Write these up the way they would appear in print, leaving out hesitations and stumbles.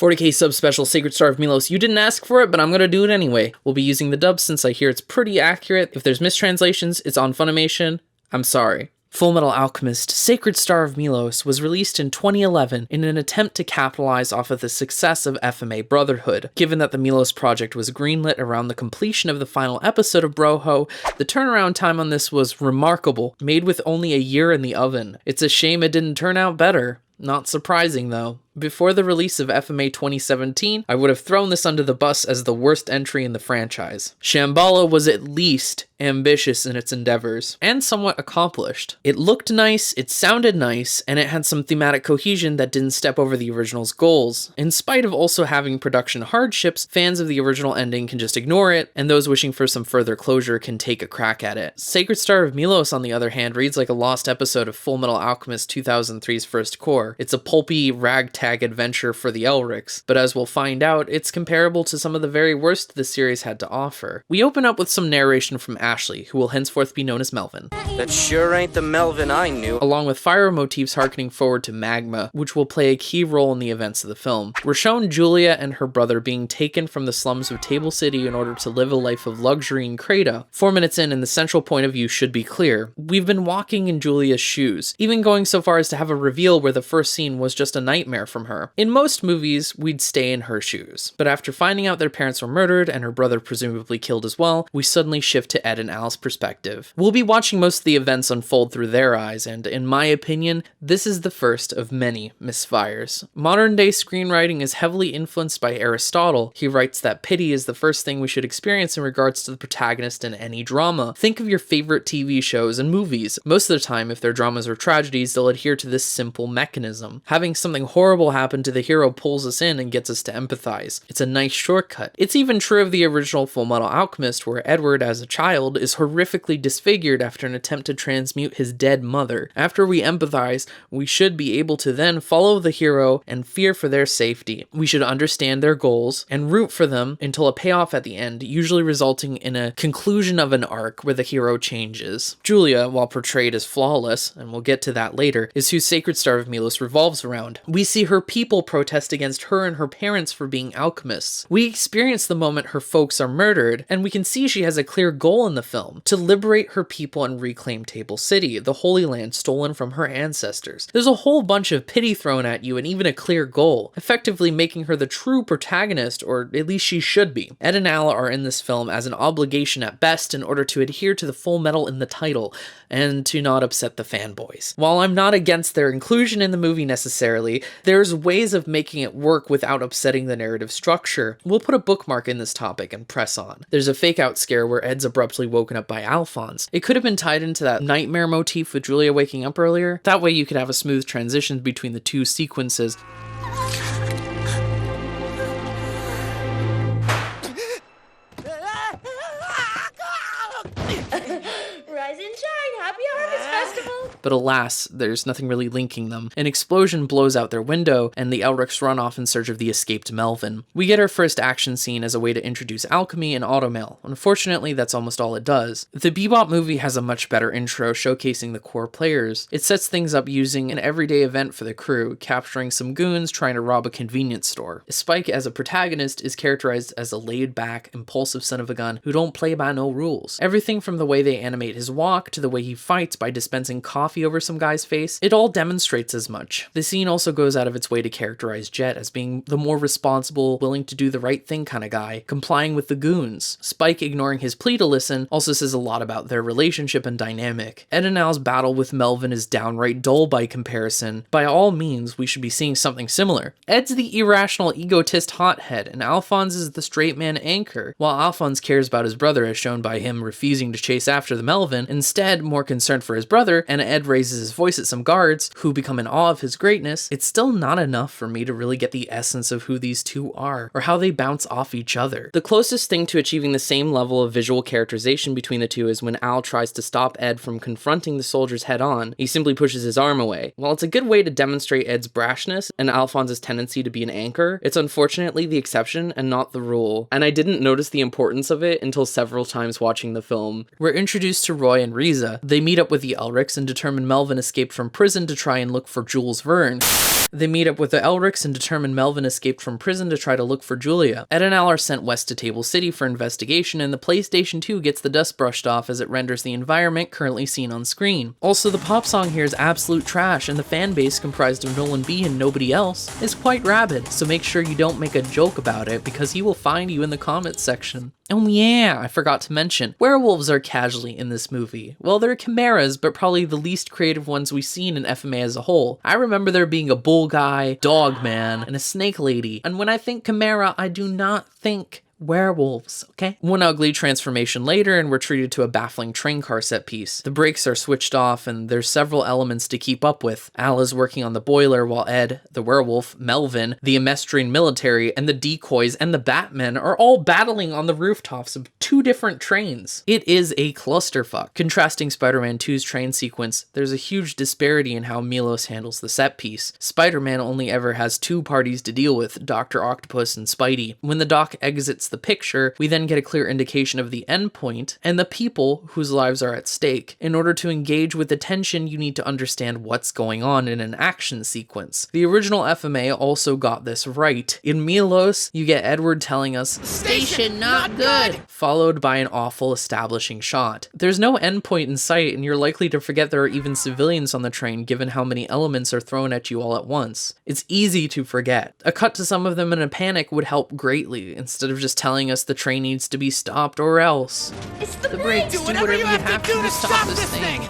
40k subspecial Sacred Star of Milos. You didn't ask for it, but I'm gonna do it anyway. We'll be using the dub since I hear it's pretty accurate. If there's mistranslations, it's on Funimation. I'm sorry. Fullmetal Alchemist Sacred Star of Milos was released in 2011 in an attempt to capitalize off of the success of FMA Brotherhood. Given that the Milos project was greenlit around the completion of the final episode of Broho, the turnaround time on this was remarkable, made with only a year in the oven. It's a shame it didn't turn out better. Not surprising though. Before the release of FMA 2017, I would have thrown this under the bus as the worst entry in the franchise. Shambhala was at least ambitious in its endeavors, and somewhat accomplished. It looked nice, it sounded nice, and it had some thematic cohesion that didn't step over the original's goals. In spite of also having production hardships, fans of the original ending can just ignore it, and those wishing for some further closure can take a crack at it. Sacred Star of Milos, on the other hand, reads like a lost episode of Fullmetal Alchemist 2003's First Core. It's a pulpy, ragtag adventure for the Elrics, but as we'll find out, it's comparable to some of the very worst the series had to offer. We open up with some narration from Ashley, who will henceforth be known as Melvin. That sure ain't the Melvin I knew. Along with fire motifs harkening forward to magma, which will play a key role in the events of the film. We're shown Julia and her brother being taken from the slums of Table City in order to live a life of luxury in Kreta. 4 minutes in, and the central point of view should be clear. We've been walking in Julia's shoes, even going so far as to have a reveal where the first scene was just a nightmare from her. In most movies, we'd stay in her shoes, but after finding out their parents were murdered and her brother presumably killed as well, we suddenly shift to Ed and Al's perspective. We'll be watching most of the events unfold through their eyes, and in my opinion, this is the first of many misfires. Modern day screenwriting is heavily influenced by Aristotle. He writes that pity is the first thing we should experience in regards to the protagonist in any drama. Think of your favorite TV shows and movies. Most of the time, if they're dramas or tragedies, they'll adhere to this simple mechanism. Having something horrible happen to the hero pulls us in and gets us to empathize. It's a nice shortcut. It's even true of the original Fullmetal Alchemist, where Edward, as a child, is horrifically disfigured after an attempt to transmute his dead mother. After we empathize, we should be able to then follow the hero and fear for their safety. We should understand their goals and root for them until a payoff at the end, usually resulting in a conclusion of an arc where the hero changes. Julia, while portrayed as flawless, and we'll get to that later, is who Sacred Star of Milos revolves around. We see her people protest against her and her parents for being alchemists. We experience the moment her folks are murdered, and we can see she has a clear goal in the film: to liberate her people and reclaim Table City, the Holy Land stolen from her ancestors. There's a whole bunch of pity thrown at you and even a clear goal, effectively making her the true protagonist, or at least she should be. Ed and Al are in this film as an obligation at best in order to adhere to the full metal in the title, and to not upset the fanboys. While I'm not against their inclusion in the movie necessarily, there's ways of making it work without upsetting the narrative structure. We'll put a bookmark in this topic and press on. There's a fake out scare where Ed's abruptly woken up by Alphonse. It could have been tied into that nightmare motif with Julia waking up earlier. That way you could have a smooth transition between the two sequences. Rise and shine, happy harvest festival! But alas, there's nothing really linking them. An explosion blows out their window, and the Elrics run off in search of the escaped Melvin. We get our first action scene as a way to introduce alchemy and automail. Unfortunately, that's almost all it does. The Bebop movie has a much better intro showcasing the core players. It sets things up using an everyday event for the crew, capturing some goons trying to rob a convenience store. Spike, as a protagonist, is characterized as a laid-back, impulsive son of a gun who don't play by no rules. Everything from the way they animate his walk to the way he fights by dispensing coffee over some guy's face, it all demonstrates as much. The scene also goes out of its way to characterize Jet as being the more responsible, willing to do the right thing kind of guy, complying with the goons. Spike, ignoring his plea to listen, also says a lot about their relationship and dynamic. Ed and Al's battle with Melvin is downright dull by comparison. By all means, we should be seeing something similar. Ed's the irrational egotist hothead, and Alphonse is the straight man anchor. While Alphonse cares about his brother, as shown by him refusing to chase after the Melvin, instead more concerned for his brother, and Ed raises his voice at some guards who become in awe of his greatness, it's still not enough for me to really get the essence of who these two are, or how they bounce off each other. The closest thing to achieving the same level of visual characterization between the two is when Al tries to stop Ed from confronting the soldiers head on. He simply pushes his arm away. While it's a good way to demonstrate Ed's brashness and Alphonse's tendency to be an anchor, it's unfortunately the exception and not the rule, and I didn't notice the importance of it until several times watching the film. We're introduced to Roy and Riza. They meet up with the Elrics and determine determine Melvin escaped from prison to try and look for Jules Verne. They meet up with the Elrics and determine Melvin escaped from prison to try to look for Julia. Ed and Al are sent west to Table City for investigation, and the PlayStation 2 gets the dust brushed off as it renders the environment currently seen on screen. Also, the pop song here is absolute trash, and the fan base, comprised of Nolan B and nobody else, is quite rabid, so make sure you don't make a joke about it, because he will find you in the comments section. Oh yeah, I forgot to mention, werewolves are casually in this movie. Well, they're chimeras, but probably the least creative ones we've seen in FMA as a whole. I remember there being a bull guy, dog man, and a snake lady, and when I think chimera, I do not think werewolves, okay? One ugly transformation later, and we're treated to a baffling train car set piece. The brakes are switched off, and there's several elements to keep up with. Al is working on the boiler, while Ed, the werewolf, Melvin, the emestrian military, and the decoys, and the Batmen are all battling on the rooftops of two different trains. It is a clusterfuck. Contrasting Spider-Man 2's train sequence, there's a huge disparity in how Milos handles the set piece. Spider-Man only ever has two parties to deal with, Dr. Octopus and Spidey. When the Doc exits the picture, we then get a clear indication of the end point and the people whose lives are at stake. In order to engage with the tension, you need to understand what's going on in an action sequence. The original FMA also got this right. In Milos, you get Edward telling us, "Station not good," followed by an awful establishing shot. There's no end point in sight, and you're likely to forget there are even civilians on the train given how many elements are thrown at you all at once. It's easy to forget. A cut to some of them in a panic would help greatly, instead of just telling us the train needs to be stopped or else. It's the Brakes, do whatever you have to stop this thing.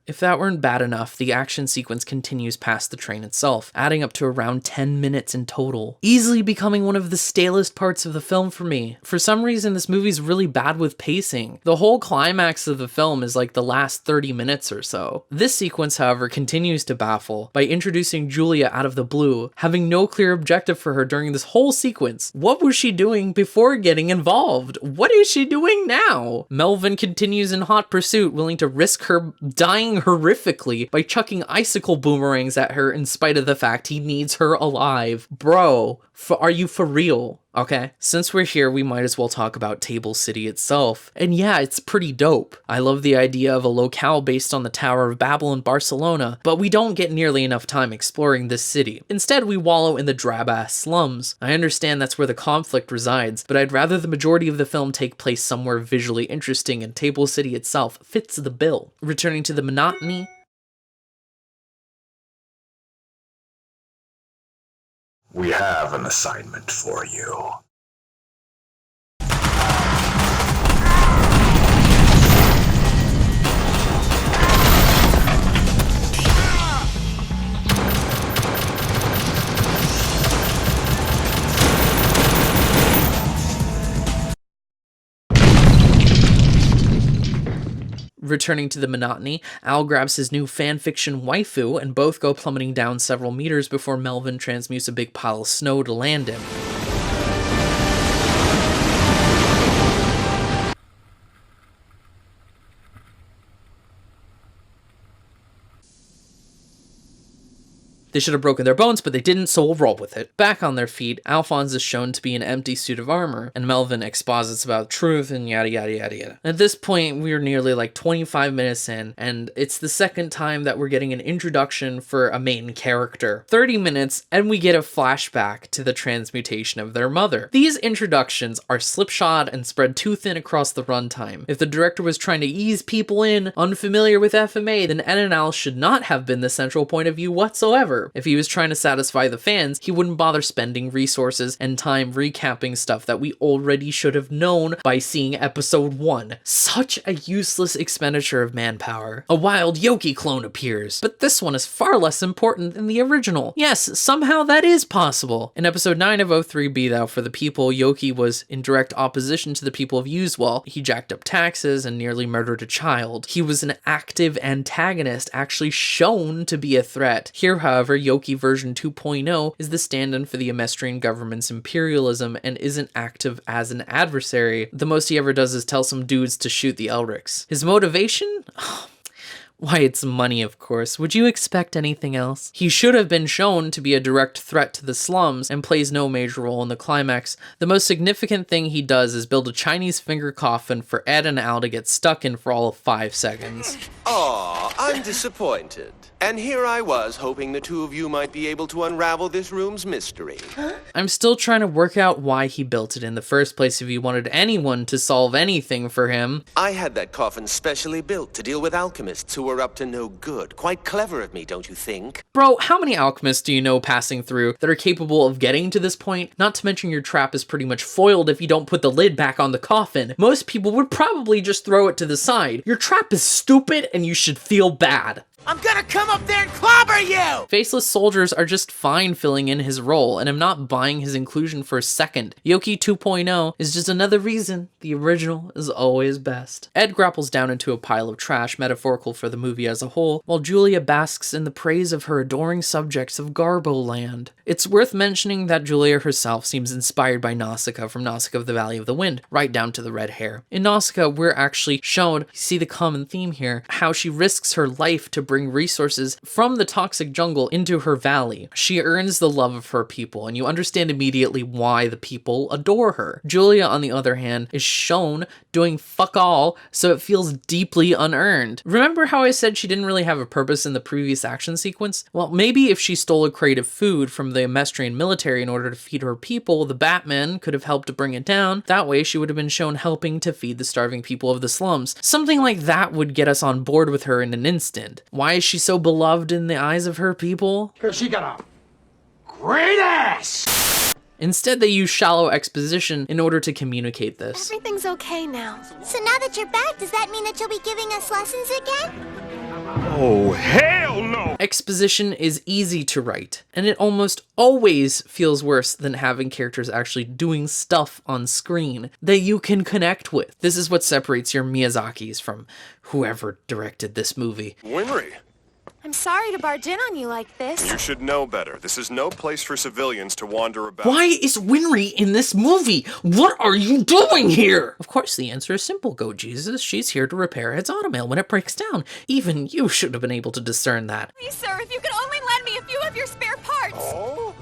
If that weren't bad enough, the action sequence continues past the train itself, adding up to around 10 minutes in total, easily becoming one of the stalest parts of the film for me. For some reason, this movie's really bad with pacing. The whole climax of the film is like the last 30 minutes or so. This sequence, however, continues to baffle by introducing Julia out of the blue, having no clear objective for her during this whole sequence. What was she doing before getting involved? What is she doing now? Melvin continues in hot pursuit, willing to risk her dying horrifically by chucking icicle boomerangs at her in spite of the fact he needs her alive. Bro, are you for real? Okay, since we're here, we might as well talk about Table City itself. And yeah, it's pretty dope. I love the idea of a locale based on the Tower of Babel in Barcelona, but we don't get nearly enough time exploring this city. Instead, we wallow in the drab-ass slums. I understand that's where the conflict resides, but I'd rather the majority of the film take place somewhere visually interesting, and Table City itself fits the bill. Returning to the monotony, we have an assignment for you. Returning to the monotony, Al grabs his new fanfiction waifu, and both go plummeting down several meters before Melvin transmutes a big pile of snow to land him. They should have broken their bones, but they didn't, so we'll roll with it. Back on their feet, Alphonse is shown to be an empty suit of armor, and Melvin exposits about truth and yada yada yada yada. At this point, we're nearly like 25 minutes in, and it's the second time that we're getting an introduction for a main character. 30 minutes, and we get a flashback to the transmutation of their mother. These introductions are slipshod and spread too thin across the runtime. If the director was trying to ease people in, unfamiliar with FMA, then Ed and Al should not have been the central point of view whatsoever. If he was trying to satisfy the fans, he wouldn't bother spending resources and time recapping stuff that we already should have known by seeing episode 1. Such a useless expenditure of manpower. A wild Yoki clone appears, but this one is far less important than the original. Yes, somehow that is possible. In episode 9 of O3 Be Thou for the People, Yoki was in direct opposition to the people of Uswell. He jacked up taxes and nearly murdered a child. He was an active antagonist, actually shown to be a threat. Here, however, Yoki version 2.0 is the stand-in for the Emestrian government's imperialism and isn't active as an adversary. The most he ever does is tell some dudes to shoot the Elrics. His motivation? Why, it's money, of course. Would you expect anything else? He should have been shown to be a direct threat to the slums and plays no major role in the climax. The most significant thing he does is build a Chinese finger coffin for Ed and Al to get stuck in for all of 5 seconds. Aw, I'm disappointed. And here I was, hoping the two of you might be able to unravel this room's mystery. I'm still trying to work out why he built it in the first place if he wanted anyone to solve anything for him. I had that coffin specially built to deal with alchemists who were up to no good. Quite clever of me, don't you think? Bro, how many alchemists do you know passing through that are capable of getting to this point? Not to mention your trap is pretty much foiled if you don't put the lid back on the coffin. Most people would probably just throw it to the side. Your trap is stupid and you should feel bad. I'm gonna come up there and clobber you! Faceless soldiers are just fine filling in his role, and I'm not buying his inclusion for a second. Yoki 2.0 is just another reason the original is always best. Ed grapples down into a pile of trash, metaphorical for the movie as a whole, while Julia basks in the praise of her adoring subjects of Garbo Land. It's worth mentioning that Julia herself seems inspired by Nausicaa from Nausicaa of the Valley of the Wind, right down to the red hair. In Nausicaa, we're actually shown, see the common theme here, how she risks her life to bring resources from the toxic jungle into her valley. She earns the love of her people, and you understand immediately why the people adore her. Julia, on the other hand, is shown doing fuck all, so it feels deeply unearned. Remember how I said she didn't really have a purpose in the previous action sequence? Well, maybe if she stole a crate of food from the Amestrian military in order to feed her people, the Batman could have helped to bring it down. That way, she would have been shown helping to feed the starving people of the slums. Something like that would get us on board with her in an instant. Why is she so beloved in the eyes of her people? Because she got a great ass! Instead, they use shallow exposition in order to communicate this. Everything's okay now. So now that you're back, does that mean that you'll be giving us lessons again? Oh, hell no! Exposition is easy to write, and it almost always feels worse than having characters actually doing stuff on screen that you can connect with. This is what separates your Miyazakis from whoever directed this movie. Winry, I'm sorry to barge in on you like this. you should know better. This is no place for civilians to wander about. Why is Winry in this movie? What are you doing here? Of course, the answer is simple, Go Jesus. She's here to repair its automail when it breaks down. Even you should have been able to discern that. Please, sir, if you could only lend me a few of your spare parts. Oh?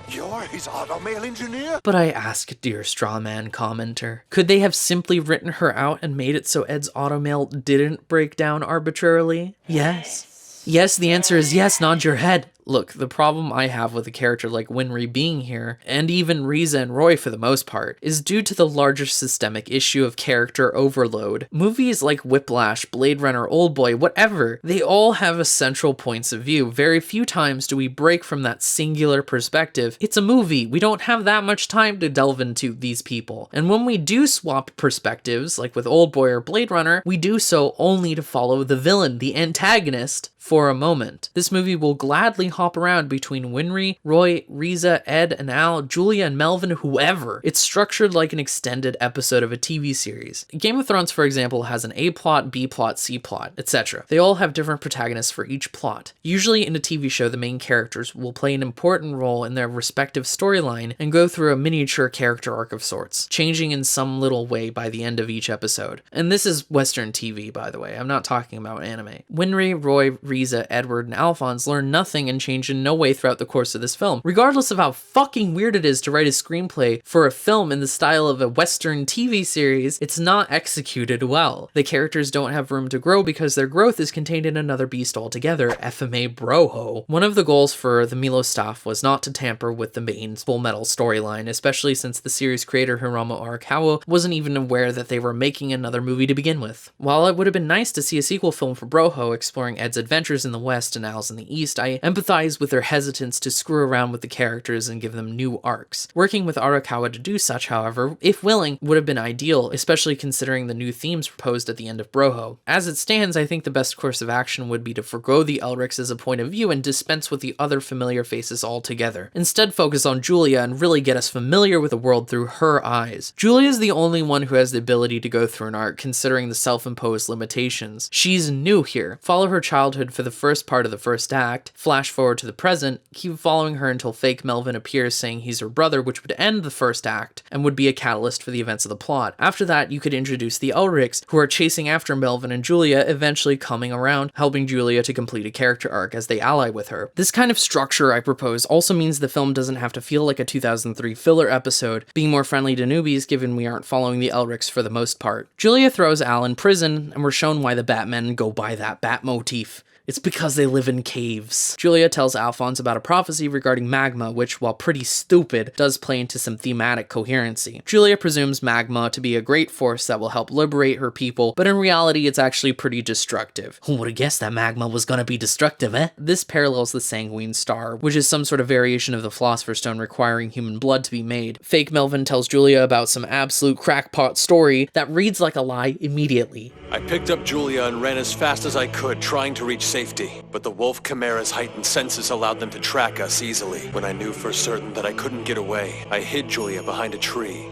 You're his automail engineer? But I ask, dear strawman commenter, could they have simply written her out and made it so Ed's automail didn't break down arbitrarily? Yes. Yes, the answer is yes, nod your head. Look, the problem I have with a character like Winry being here, and even Riza and Roy for the most part, is due to the larger systemic issue of character overload. Movies like Whiplash, Blade Runner, Oldboy, whatever, they all have essential points of view. Very few times do we break from that singular perspective. It's a movie. We don't have that much time to delve into these people. And when we do swap perspectives, like with Oldboy or Blade Runner, we do so only to follow the villain, the antagonist, for a moment. This movie will gladly hop around between Winry, Roy, Riza, Ed, and Al, Julia, and Melvin, whoever. It's structured like an extended episode of a TV series. Game of Thrones, for example, has an A plot, B plot, C plot, etc. They all have different protagonists for each plot. Usually in a TV show, the main characters will play an important role in their respective storyline and go through a miniature character arc of sorts, changing in some little way by the end of each episode. And this is Western TV, by the way. I'm not talking about anime. Winry, Roy, Riza, Edward, and Alphonse learn nothing and change in no way throughout the course of this film. Regardless of how fucking weird it is to write a screenplay for a film in the style of a Western TV series, it's not executed well. The characters don't have room to grow because their growth is contained in another beast altogether, FMA Broho. One of the goals for the Milos staff was not to tamper with the main Full Metal storyline, especially since the series creator Hiromu Arakawa wasn't even aware that they were making another movie to begin with. While it would have been nice to see a sequel film for Broho exploring Ed's adventures in the West and Al's in the East, I empathize with their hesitance to screw around with the characters and give them new arcs. Working with Arakawa to do such, however, if willing, would have been ideal, especially considering the new themes proposed at the end of Broho. As it stands, I think the best course of action would be to forgo the Elrics as a point of view and dispense with the other familiar faces altogether. Instead, focus on Julia and really get us familiar with the world through her eyes. Julia is the only one who has the ability to go through an arc, considering the self-imposed limitations. She's new here. Follow her childhood Reuploaded for the first part of the first act, flash forward to the present, keep following her until fake Melvin appears saying he's her brother, which would end the first act and would be a catalyst for the events of the plot. After that, you could introduce the Elrics, who are chasing after Melvin and Julia, eventually coming around, helping Julia to complete a character arc as they ally with her. This kind of structure I propose also means the film doesn't have to feel like a 2003 filler episode, being more friendly to newbies given we aren't following the Elrics for the most part. Julia throws Al in prison, and we're shown why the Batmen go by that bat motif. It's because they live in caves. Julia tells Alphonse about a prophecy regarding magma, which, while pretty stupid, does play into some thematic coherency. Julia presumes magma to be a great force that will help liberate her people, but in reality it's actually pretty destructive. Who would have guessed that magma was gonna be destructive, eh? This parallels the sanguine star, which is some sort of variation of the Philosopher's Stone requiring human blood to be made. Fake Melvin tells Julia about some absolute crackpot story that reads like a lie immediately. I picked up Julia and ran as fast as I could, trying to reach safety, but the wolf chimera's heightened senses allowed them to track us easily. When I knew for certain that I couldn't get away, I hid Julia behind a tree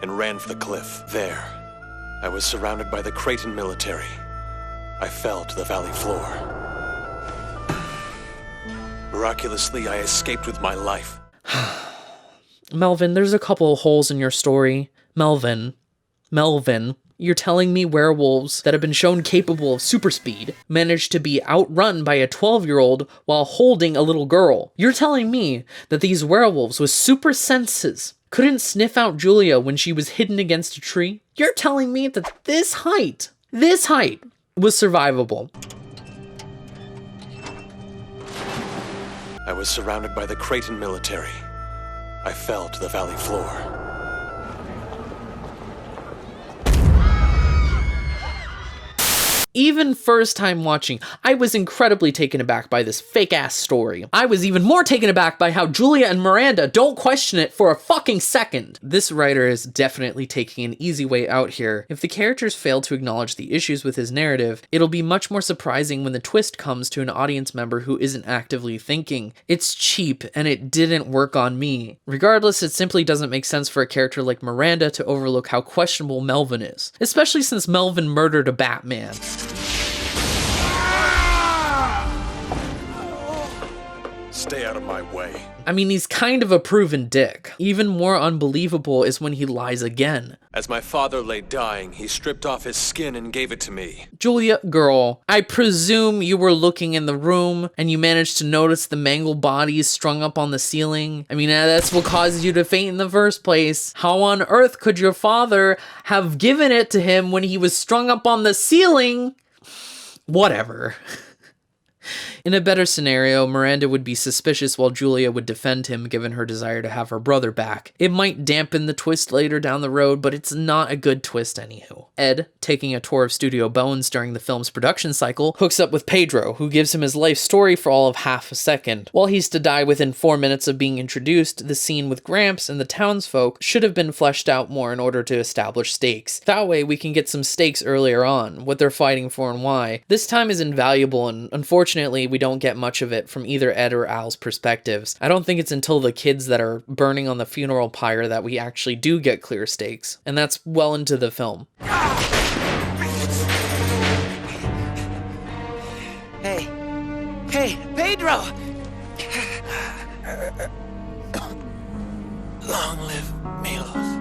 and ran for the cliff. There, I was surrounded by the Creighton military. I fell to the valley floor. Miraculously, I escaped with my life. Melvin, there's a couple of holes in your story. Melvin, you're telling me werewolves that have been shown capable of super speed managed to be outrun by a 12-year-old while holding a little girl. You're telling me that these werewolves with super senses couldn't sniff out Julia when she was hidden against a tree? You're telling me that this height was survivable. I was surrounded by the Creighton military. I fell to the valley floor. Even first time watching, I was incredibly taken aback by this fake-ass story. I was even more taken aback by how Julia and Miranda don't question it for a fucking second. This writer is definitely taking an easy way out here. If the characters fail to acknowledge the issues with his narrative, it'll be much more surprising when the twist comes to an audience member who isn't actively thinking. It's cheap, and it didn't work on me. Regardless, it simply doesn't make sense for a character like Miranda to overlook how questionable Melvin is, especially since Melvin murdered a Batman. Stay out of my way. I mean, he's kind of a proven dick. Even more unbelievable is when he lies again. As my father lay dying, he stripped off his skin and gave it to me. Julia, girl, I presume you were looking in the room and you managed to notice the mangled bodies strung up on the ceiling. I mean, that's what caused you to faint in the first place. How on earth could your father have given it to him when he was strung up on the ceiling? Whatever. In a better scenario, Miranda would be suspicious while Julia would defend him given her desire to have her brother back. It might dampen the twist later down the road, but it's not a good twist anywho. Ed, taking a tour of Studio Bones during the film's production cycle, hooks up with Pedro, who gives him his life story for all of half a second. While he's to die within 4 minutes of being introduced, the scene with Gramps and the townsfolk should have been fleshed out more in order to establish stakes. That way we can get some stakes earlier on, what they're fighting for and why. This time is invaluable, and unfortunately we don't get much of it from either Ed or Al's perspectives. I don't think it's until the kids that are burning on the funeral pyre that we actually do get clear stakes, and that's well into the film. Hey, Pedro! Long live Milos.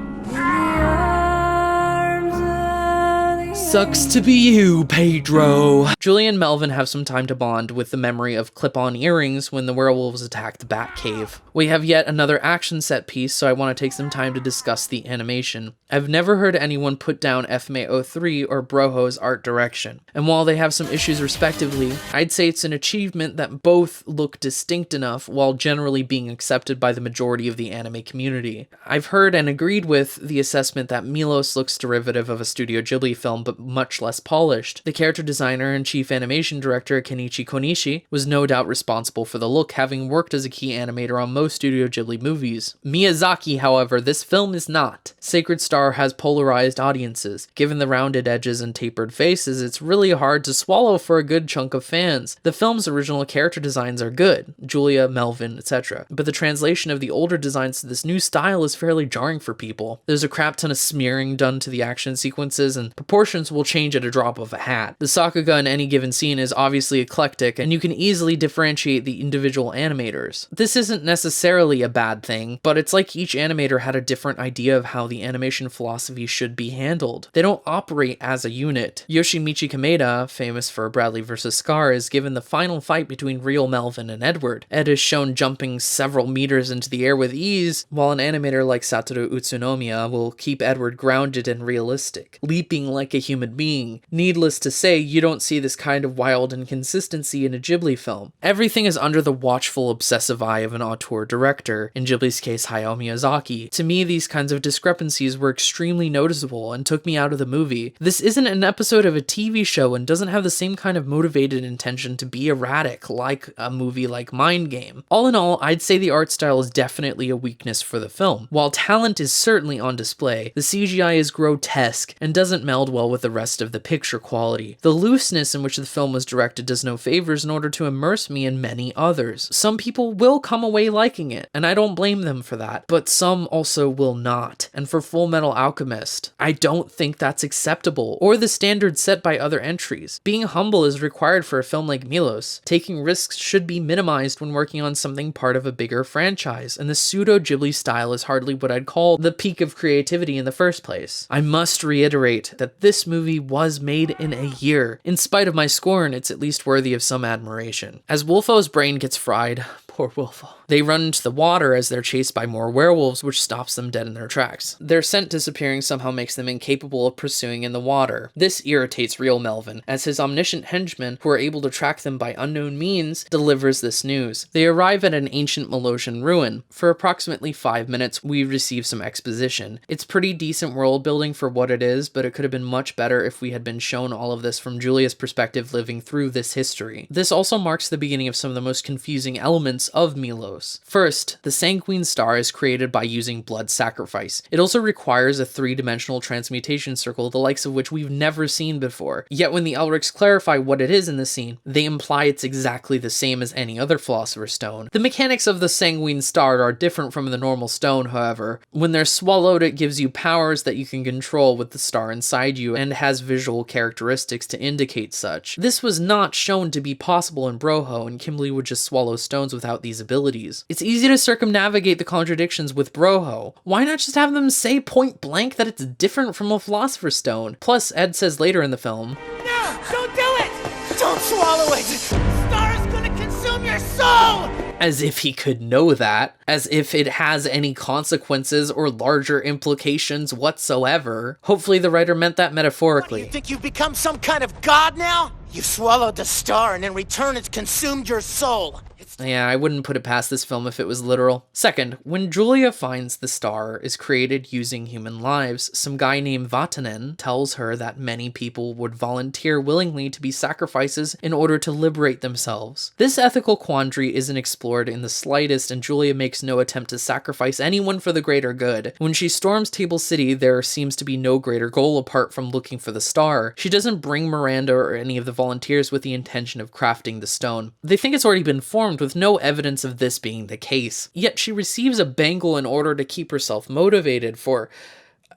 Sucks to be you, Pedro. Julia and Melvin have some time to bond with the memory of clip-on earrings when the werewolves attacked the Batcave. We have yet another action set piece, so I want to take some time to discuss the animation. I've never heard anyone put down FMA 03 or Broho's art direction, and while they have some issues respectively, I'd say it's an achievement that both look distinct enough while generally being accepted by the majority of the anime community. I've heard and agreed with the assessment that Milos looks derivative of a Studio Ghibli film, but much less polished. The character designer and chief animation director Kenichi Konishi was no doubt responsible for the look, having worked as a key animator on most Studio Ghibli movies. Miyazaki, however, this film is not. Sacred Star has polarized audiences. Given the rounded edges and tapered faces, it's really hard to swallow for a good chunk of fans. The film's original character designs are good, Julia, Melvin, etc., but the translation of the older designs to this new style is fairly jarring for people. There's a crap ton of smearing done to the action sequences, and proportions allegiance will change at a drop of a hat. The Sakuga in any given scene is obviously eclectic, and you can easily differentiate the individual animators. This isn't necessarily a bad thing, but it's like each animator had a different idea of how the animation philosophy should be handled. They don't operate as a unit. Yoshimichi Kameda, famous for Bradley vs. Scar, is given the final fight between real Melvin and Edward. Ed is shown jumping several meters into the air with ease, while an animator like Satoru Utsunomiya will keep Edward grounded and realistic, leaping like a human being. Needless to say, you don't see this kind of wild inconsistency in a Ghibli film. Everything is under the watchful, obsessive eye of an auteur director, in Ghibli's case Hayao Miyazaki. To me, these kinds of discrepancies were extremely noticeable and took me out of the movie. This isn't an episode of a TV show and doesn't have the same kind of motivated intention to be erratic like a movie like Mind Game. All in all, I'd say the art style is definitely a weakness for the film. While talent is certainly on display, the CGI is grotesque and doesn't meld well with the rest of the picture quality. The looseness in which the film was directed does no favors in order to immerse me in many others. Some people will come away liking it, and I don't blame them for that, but some also will not. And for Full Metal Alchemist, I don't think that's acceptable, or the standard set by other entries. Being humble is required for a film like Milos. Taking risks should be minimized when working on something part of a bigger franchise, and the pseudo-Ghibli style is hardly what I'd call the peak of creativity in the first place. I must reiterate that this movie was made in a year. In spite of my scorn, it's at least worthy of some admiration. As Wolfo's brain gets fried, poor Wolfo, they run into the water as they're chased by more werewolves, which stops them dead in their tracks. Their scent disappearing somehow makes them incapable of pursuing in the water. This irritates real Melvin, as his omniscient henchmen, who are able to track them by unknown means, delivers this news. They arrive at an ancient Melosian ruin. For approximately 5 minutes, we receive some exposition. It's pretty decent world building for what it is, but it could have been much better if we had been shown all of this from Julia's perspective living through this history. This also marks the beginning of some of the most confusing elements of Milos. First, the sanguine star is created by using blood sacrifice. It also requires a 3-dimensional transmutation circle, the likes of which we've never seen before. Yet when the Elrics clarify what it is in the scene, they imply it's exactly the same as any other Philosopher's Stone. The mechanics of the sanguine star are different from the normal stone, however. When they're swallowed, it gives you powers that you can control with the star inside you, and has visual characteristics to indicate such. This was not shown to be possible in Broho, and Kimberly would just swallow stones without these abilities. It's easy to circumnavigate the contradictions with Broho. Why not just have them say point blank that it's different from a Philosopher's Stone? Plus, Ed says later in the film, No! Don't do it! Don't swallow it! The star is gonna consume your soul! as if he could know that, as if it has any consequences or larger implications whatsoever. Hopefully the writer meant that metaphorically. What, you think you've become some kind of god now? You swallowed the star and in return it's consumed your soul. Yeah, I wouldn't put it past this film if it was literal. Second, when Julia finds the star is created using human lives, some guy named Vatanen tells her that many people would volunteer willingly to be sacrifices in order to liberate themselves. This ethical quandary isn't explored in the slightest, and Julia makes no attempt to sacrifice anyone for the greater good. When she storms Table City, there seems to be no greater goal apart from looking for the star. She doesn't bring Miranda or any of the volunteers with the intention of crafting the stone. They think it's already been formed with no evidence of this being the case. Yet she receives a bangle in order to keep herself motivated for...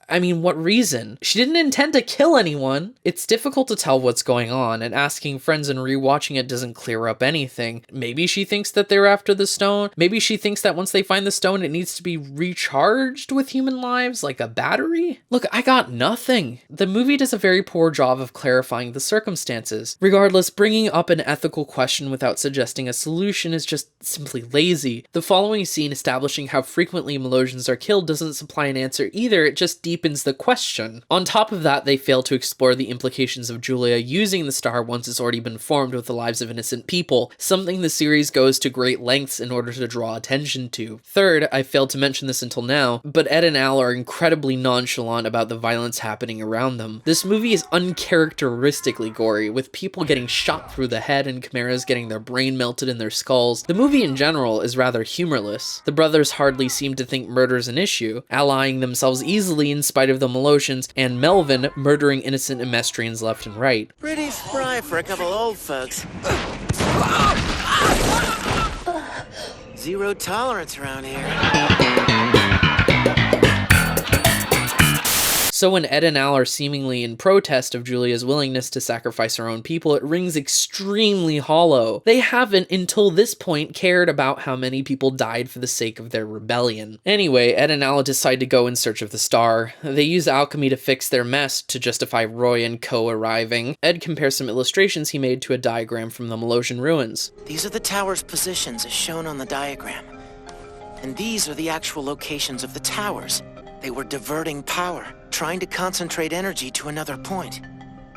I mean, what reason? She didn't intend to kill anyone. It's difficult to tell what's going on, and asking friends and rewatching it doesn't clear up anything. Maybe she thinks that they're after the stone. Maybe she thinks that once they find the stone, it needs to be recharged with human lives, like a battery. Look, I got nothing. The movie does a very poor job of clarifying the circumstances. Regardless, bringing up an ethical question without suggesting a solution is just simply lazy. The following scene establishing how frequently Melosians are killed doesn't supply an answer either, it just deepens the question. On top of that, they fail to explore the implications of Julia using the star once it's already been formed with the lives of innocent people, something the series goes to great lengths in order to draw attention to. Third, I failed to mention this until now, but Ed and Al are incredibly nonchalant about the violence happening around them. This movie is uncharacteristically gory, with people getting shot through the head and chimeras getting their brain melted in their skulls. The movie in general is rather humorless. The brothers hardly seem to think murder's an issue, allying themselves easily in spite of the Melosians, and Melvin murdering innocent emestrians left and right. Pretty spry for a couple old folks. Zero tolerance around here. So when Ed and Al are seemingly in protest of Julia's willingness to sacrifice her own people, it rings extremely hollow. They haven't, until this point, cared about how many people died for the sake of their rebellion. Anyway, Ed and Al decide to go in search of the star. They use alchemy to fix their mess to justify Roy and co arriving. Ed compares some illustrations he made to a diagram from the Melosian ruins. These are the tower's positions as shown on the diagram. And these are the actual locations of the towers. They were diverting power, trying to concentrate energy to another point.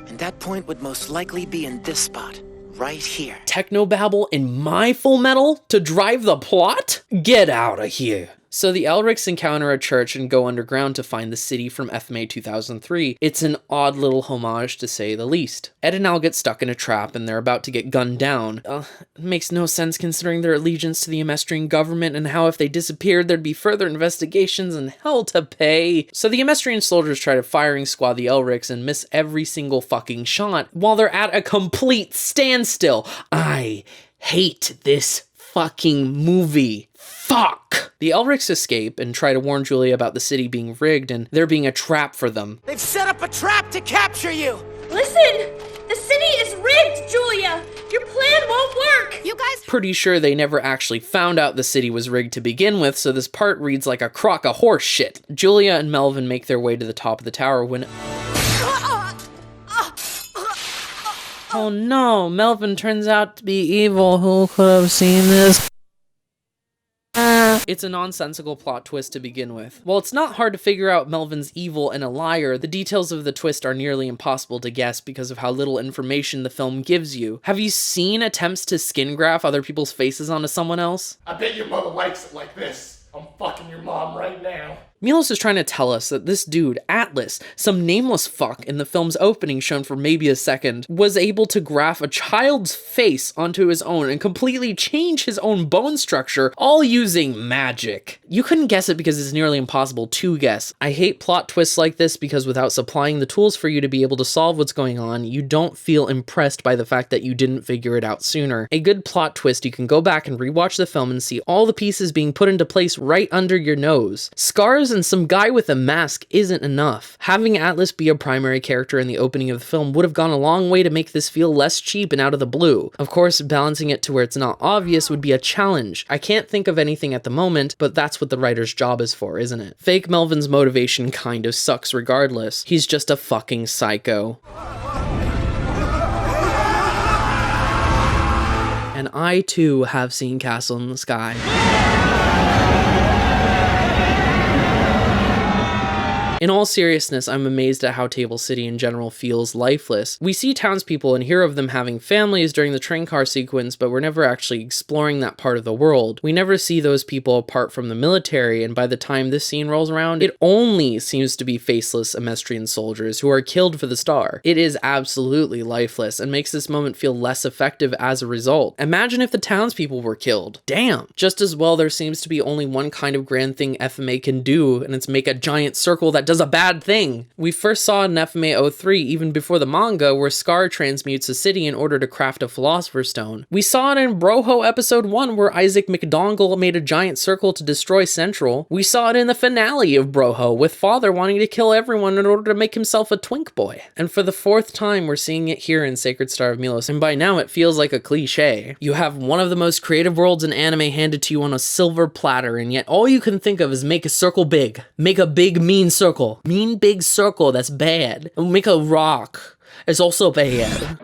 And that point would most likely be in this spot, right here. Technobabble in my Full Metal to drive the plot? Get out of here. So the Elrics encounter a church and go underground to find the city from FMA 2003. It's an odd little homage, to say the least. Ed and Al get stuck in a trap and they're about to get gunned down. It makes no sense considering their allegiance to the Amestrian government and how if they disappeared there'd be further investigations and hell to pay. So the Amestrian soldiers try to firing squad the Elrics and miss every single fucking shot while they're at a complete standstill. I hate this fucking movie. Fuck! The Elrics escape and try to warn Julia about the city being rigged and there being a trap for them. They've set up a trap to capture you! Listen! The city is rigged, Julia! Your plan won't work! You guys... Pretty sure they never actually found out the city was rigged to begin with, so this part reads like a crock of horse shit. Julia and Melvin make their way to the top of the tower when... Oh no, Melvin turns out to be evil. Who could have seen this? It's a nonsensical plot twist to begin with. While it's not hard to figure out Melvin's evil and a liar, the details of the twist are nearly impossible to guess because of how little information the film gives you. Have you seen attempts to skin graft other people's faces onto someone else? I bet your mother likes it like this. I'm fucking your mom right now. Milos is trying to tell us that this dude, Atlas, some nameless fuck in the film's opening shown for maybe a second, was able to graft a child's face onto his own and completely change his own bone structure, all using magic. You couldn't guess it because it's nearly impossible to guess. I hate plot twists like this because without supplying the tools for you to be able to solve what's going on, you don't feel impressed by the fact that you didn't figure it out sooner. A good plot twist, you can go back and rewatch the film and see all the pieces being put into place right under your nose. Scars and some guy with a mask isn't enough. Having Atlas be a primary character in the opening of the film would have gone a long way to make this feel less cheap and out of the blue. Of course, balancing it to where it's not obvious would be a challenge. I can't think of anything at the moment, but that's what the writer's job is for, isn't it? Fake Melvin's motivation kind of sucks regardless. He's just a fucking psycho. And I too have seen Castle in the Sky. In all seriousness, I'm amazed at how Table City in general feels lifeless. We see townspeople and hear of them having families during the train car sequence, but we're never actually exploring that part of the world. We never see those people apart from the military, and by the time this scene rolls around, it only seems to be faceless Amestrian soldiers who are killed for the star. It is absolutely lifeless, and makes this moment feel less effective as a result. Imagine if the townspeople were killed. Damn! Just as well, there seems to be only one kind of grand thing FMA can do, and it's make a giant circle that does a bad thing. We first saw it in FMA 03 even before the manga where Scar transmutes a city in order to craft a Philosopher's Stone. We saw it in Broho episode 1 where Isaac McDongle made a giant circle to destroy Central. We saw it in the finale of Broho with Father wanting to kill everyone in order to make himself a twink boy. And for the 4th time we're seeing it here in Sacred Star of Milos, and by now it feels like a cliche. You have one of the most creative worlds in anime handed to you on a silver platter, and yet all you can think of is make a circle big. Make a big mean circle. Mean big circle, that's bad. And make a rock. It's also bad.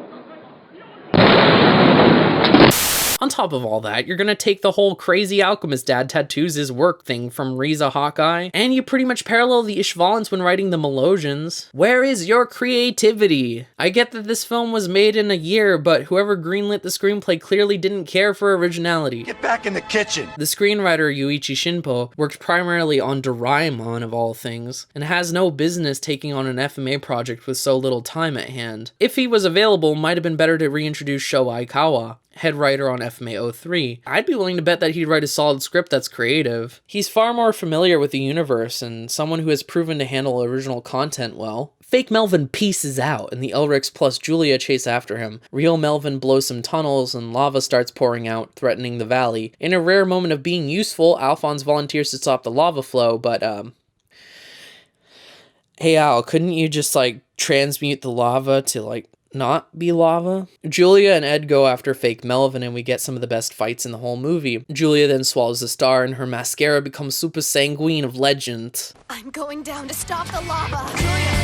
On top of all that, you're gonna take the whole crazy alchemist dad tattoos his work thing from Riza Hawkeye, and you pretty much parallel the Ishvalans when writing the Melosians. Where is your creativity? I get that this film was made in a year, but whoever greenlit the screenplay clearly didn't care for originality. Get back in the kitchen! The screenwriter Yuichi Shinpo worked primarily on Doraemon of all things, and has no business taking on an FMA project with so little time at hand. If he was available, might have been better to reintroduce Sho Aikawa, head writer on FMA 03. I'd be willing to bet that he'd write a solid script that's creative. He's far more familiar with the universe and someone who has proven to handle original content well. Fake Melvin pieces out and the Elrics plus Julia chase after him. Real Melvin blows some tunnels and lava starts pouring out, threatening the valley. In a rare moment of being useful, Alphonse volunteers to stop the lava flow, but Hey Al, couldn't you just like transmute the lava to like not be lava? Julia and Ed go after fake Melvin and we get some of the best fights in the whole movie. Julia then swallows the star and her mascara becomes Super Sanguine of legend. I'm going down to stop the lava. Julia!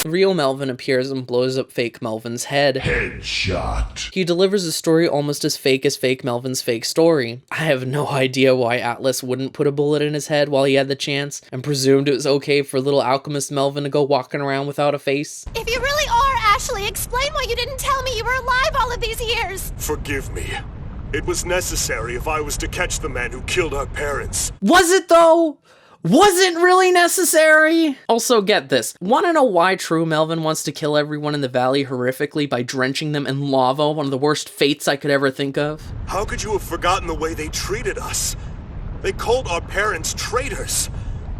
Real Melvin appears and blows up fake Melvin's head. Headshot. He delivers a story almost as fake Melvin's fake story. I have no idea why Atlas wouldn't put a bullet in his head while he had the chance and presumed it was okay for little alchemist Melvin to go walking around without a face. If you really are Ashley, explain why you didn't tell me you were alive all of these years. Forgive me. It was necessary if I was to catch the man who killed our parents. Was it though? Wasn't really necessary. Also, get this. Want to know why True Melvin wants to kill everyone in the valley horrifically by drenching them in lava? One of the worst fates I could ever think of. How could you have forgotten the way they treated us? They called our parents traitors.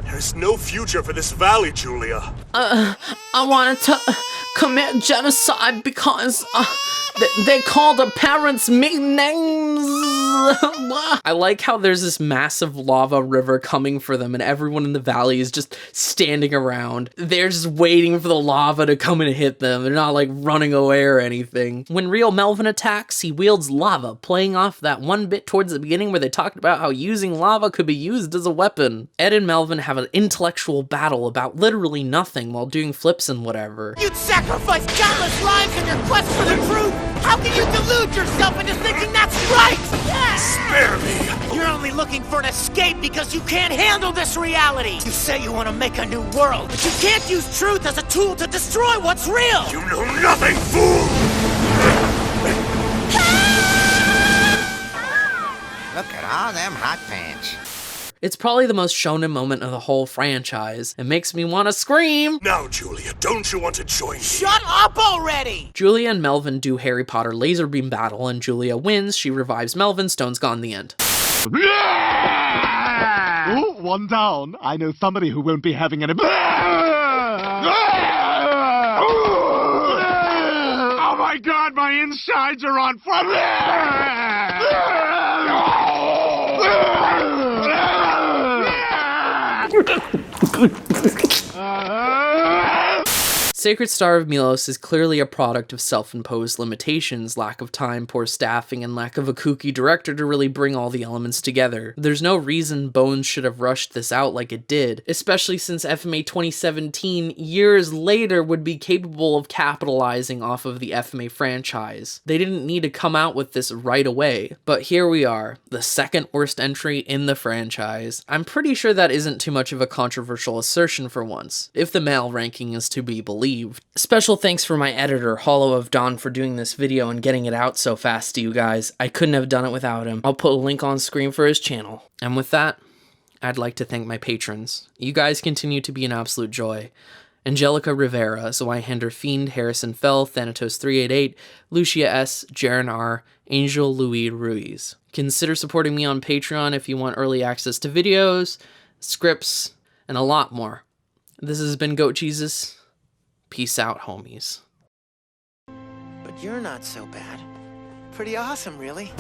There's no future for this valley, Julia. I wanted to commit genocide because they called our parents mean names. I like how there's this massive lava river coming for them and everyone in the valley is just standing around. They're just waiting for the lava to come and hit them. They're not like running away or anything. When real Melvin attacks, he wields lava, playing off that one bit towards the beginning where they talked about how using lava could be used as a weapon. Ed and Melvin have an intellectual battle about literally nothing while doing flips and whatever. You'd sacrifice countless lives in your quest for the truth! How can you delude yourself into thinking that's right? Spare me! You're only looking for an escape because you can't handle this reality! You say you want to make a new world, but you can't use truth as a tool to destroy what's real! You know nothing, fool! Look at all them hot pants. It's probably the most shonen moment of the whole franchise. It makes me want to scream! Now, Julia, don't you want to join me? Shut up already! Julia and Melvin do Harry Potter laser beam battle and Julia wins. She revives Melvin. Stone's gone. The end. Oh, one down. I know somebody who won't be having any... Oh my god, my insides are on fire! Sacred Star of Milos is clearly a product of self-imposed limitations, lack of time, poor staffing, and lack of a kooky director to really bring all the elements together. There's no reason Bones should have rushed this out like it did, especially since FMA 2017, years later, would be capable of capitalizing off of the FMA franchise. They didn't need to come out with this right away, but here we are, the second worst entry in the franchise. I'm pretty sure that isn't too much of a controversial assertion for once, if the male ranking is to be believed. Special thanks for my editor, Hollow of Dawn, for doing this video and getting it out so fast to you guys. I couldn't have done it without him. I'll put a link on screen for his channel. And with that, I'd like to thank my patrons. You guys continue to be an absolute joy. Angelica Rivera, Zweihander Fiend, Harrison Fell, Thanatos388, Lucia S., Jaren R., Angel Louis Ruiz. Consider supporting me on Patreon if you want early access to videos, scripts, and a lot more. This has been Goat Jesus. Peace out, homies. But you're not so bad. Pretty awesome, really.